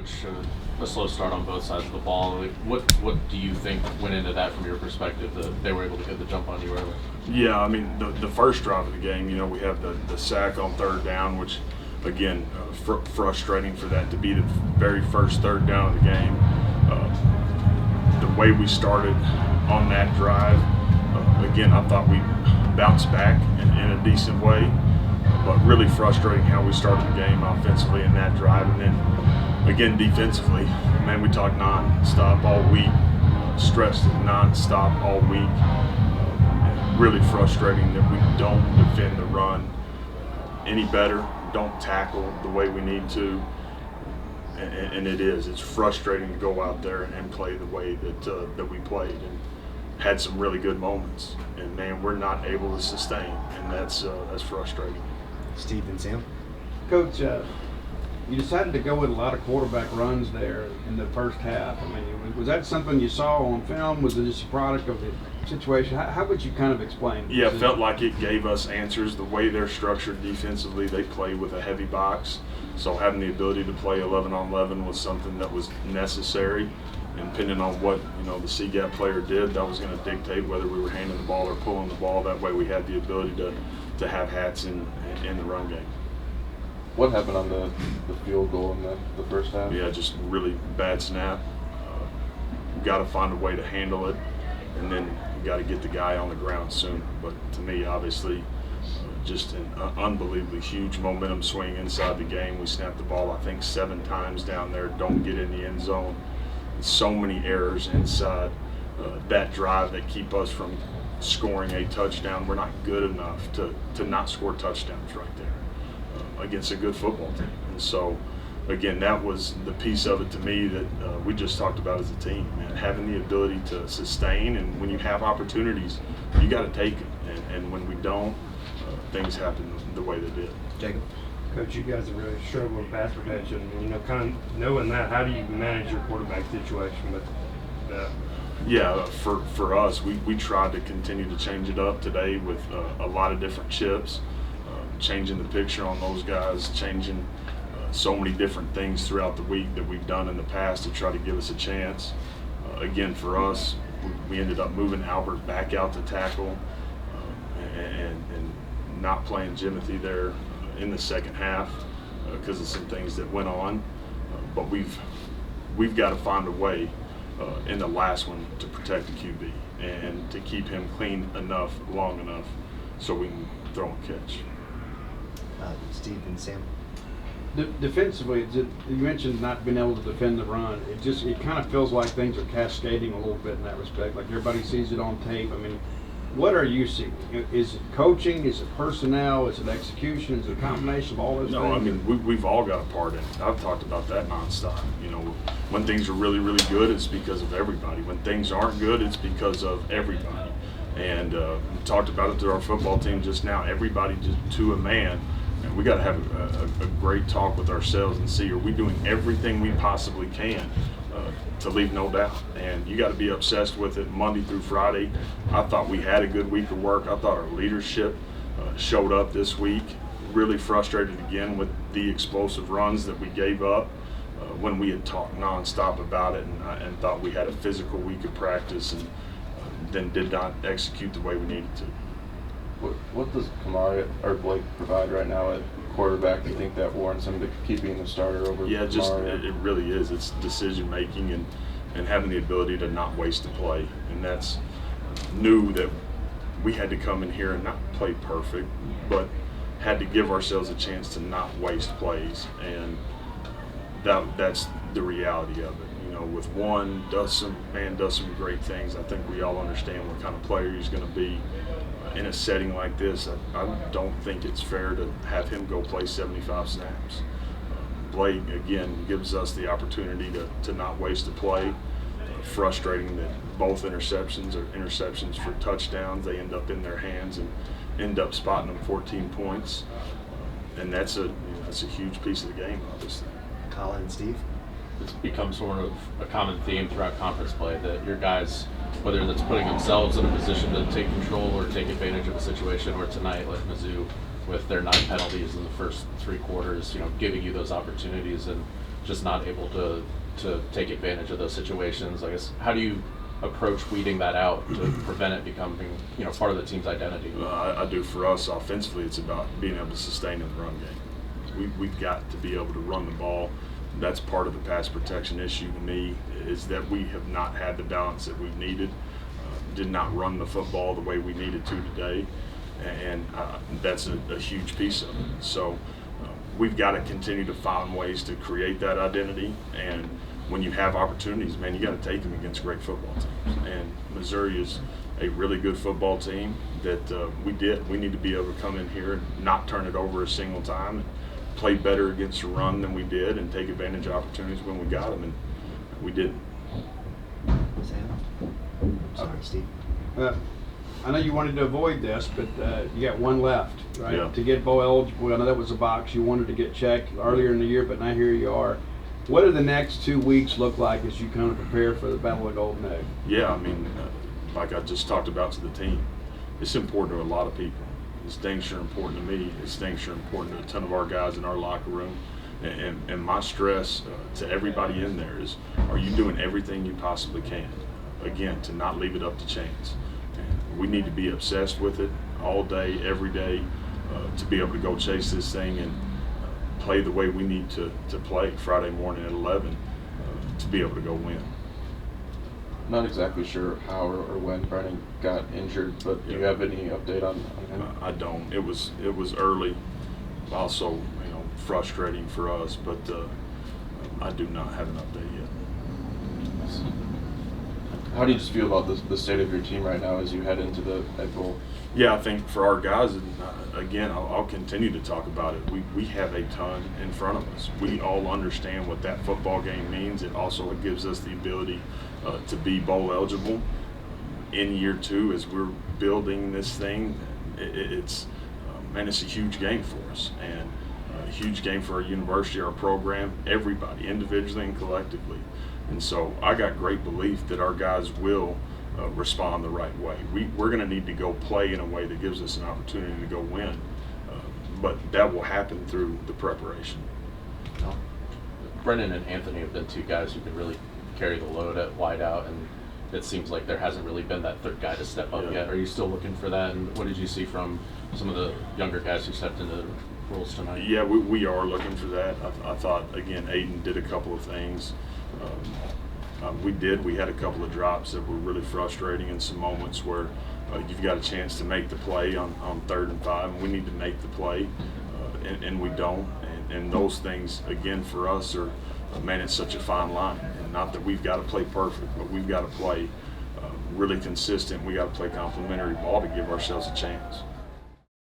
coverage, a slow start on both sides of the ball. Like, what do you think went into that from your perspective that they were able to get the jump on you early? Yeah, I mean, the first drive of the game, we have the sack on third down, which, again, frustrating for that to be the very first third down of the game. The way we started on that drive, again, I thought we bounced back in a decent way, but really frustrating how we started the game offensively in that drive. And then, again, defensively, man, we talked non-stop all week, stressed it non-stop all week. Really frustrating that we don't defend the run any better, don't tackle the way we need to. And it's frustrating to go out there and play the way that we played, and had some really good moments, and man, we're not able to sustain, and that's frustrating. Steve and Sam. Coach, you decided to go with a lot of quarterback runs there in the first half. I mean, was that something you saw on film? Was it just a product of the situation? How would you kind of explain? Yeah, it felt like it gave us answers. The way they're structured defensively, they play with a heavy box. So having the ability to play 11 on 11 was something that was necessary. And depending on what the C-gap player did, that was going to dictate whether we were handing the ball or pulling the ball. That way we had the ability to have hats in the run game. What happened on the field goal in the first half? Yeah, just really bad snap. Got to find a way to handle it, and then you got to get the guy on the ground soon. But to me, obviously, just an unbelievably huge momentum swing inside the game. We snapped the ball, I think, 7 times down there, don't get in the end zone. So many errors inside that drive that keep us from scoring a touchdown. We're not good enough to not score touchdowns right there against a good football team. And so, again, that was the piece of it to me that we just talked about as a team, man. Having the ability to sustain, and when you have opportunities, you got to take it. And when we don't, things happen the way they did. Jacob. Coach, you guys have really struggled with pass protection. Kind of knowing that, how do you manage your quarterback situation with that? Yeah, for us, we tried to continue to change it up today with a lot of different chips, changing the picture on those guys, changing so many different things throughout the week that we've done in the past to try to give us a chance. Again, for us, we ended up moving Albert back out to tackle and not playing Jimothy there in the second half because of some things that went on. But we've got to find a way in the last one to protect the QB and to keep him clean enough, long enough, so we can throw and catch. Steve and Sam. Defensively, you mentioned not being able to defend the run. It kind of feels like things are cascading a little bit in that respect. Like everybody sees it on tape. I mean, what are you seeing? Is it coaching? Is it personnel? Is it execution? Is it a combination of all those things? No, I mean, we've all got a part in it. I've talked about that nonstop. When things are really, really good, it's because of everybody. When things aren't good, it's because of everybody. And we talked about it to our football team just now. Everybody just to a man. And we got to have a great talk with ourselves and see, are we doing everything we possibly can to leave no doubt? And you got to be obsessed with it Monday through Friday. I thought we had a good week of work. I thought our leadership showed up this week. Really frustrated again with the explosive runs that we gave up when we had talked nonstop about it and thought we had a physical week of practice and then did not execute the way we needed to. What does Kamara or Blake provide right now at quarterback? Do you think that warrants him keeping the starter over? Yeah, Kamara? it really is. It's decision making and having the ability to not waste a play, and that's knew that we had to come in here and not play perfect, but had to give ourselves a chance to not waste plays, and that's the reality of it. With one does some great things. I think we all understand what kind of player he's going to be. In a setting like this, I don't think it's fair to have him go play 75 snaps. Blake, again, gives us the opportunity to not waste a play. Frustrating that both interceptions are interceptions for touchdowns. They end up in their hands and end up spotting them 14 points. And that's a huge piece of the game, obviously. Colin and Steve. It's become sort of a common theme throughout conference play that your guys, whether that's putting themselves in a position to take control or take advantage of a situation, or tonight, like Mizzou, with their 9 penalties in the first 3 quarters, giving you those opportunities. And just not able to take advantage of those situations. I guess, how do you approach weeding that out to prevent it becoming, part of the team's identity? I do. For us offensively, it's about being able to sustain in the run game. We've got to be able to run the ball. That's part of the pass protection issue to me, is that we have not had the balance that we've needed. Did not run the football the way we needed to today, and that's a huge piece of it. So we've got to continue to find ways to create that identity, and when you have opportunities, man, you got to take them against great football teams. And Missouri is a really good football team that we need to be able to come in here and not turn it over a single time, and play better against the run than we did, and take advantage of opportunities when we got them, and we didn't. Sam? Sorry, Steve. I know you wanted to avoid this, but you got one left, right? Yeah. To get bowl eligible. I know that was a box you wanted to get checked earlier in the year, but now here you are. What do the next 2 weeks look like as you kind of prepare for the Battle of Golden Egg? Yeah, I mean, like I just talked about to the team, it's important to a lot of people. It's dang sure important to me. It's dang sure important to a ton of our guys in our locker room. And my stress to everybody in there is, are you doing everything you possibly can, again, to not leave it up to chance? And we need to be obsessed with it all day, every day, to be able to go chase this thing and play the way we need to play Friday morning at 11 to be able to go win. Not exactly sure how or when Brennan got injured, but do you have any update on him? I don't. It was early, also frustrating for us, but I do not have an update yet. How do you just feel about the state of your team right now as you head into the Egg Bowl? Yeah, I think for our guys, and again, I'll continue to talk about it. We have a ton in front of us. We all understand what that football game means. It also gives us the ability to be bowl eligible in year 2 as we're building this thing. It's a huge game for us, and a huge game for our university, our program, everybody, individually and collectively. And so I got great belief that our guys will respond the right way. We're going to need to go play in a way that gives us an opportunity to go win, but that will happen through the preparation. Brennan and Anthony have been two guys who can really carry the load at wideout, and it seems like there hasn't really been that third guy to step up yet. Are you still looking for that, and what did you see from some of the younger guys who stepped into the roles tonight? Yeah, we are looking for that. I thought, again, Aiden did a couple of things. We had a couple of drops that were really frustrating, in some moments where you've got a chance to make the play on 3rd and 5, and we need to make the play, and we don't. And those things, again, for us are, man, it's such a fine line. And not that we've got to play perfect, but we've got to play really consistent. We got to play complementary ball to give ourselves a chance.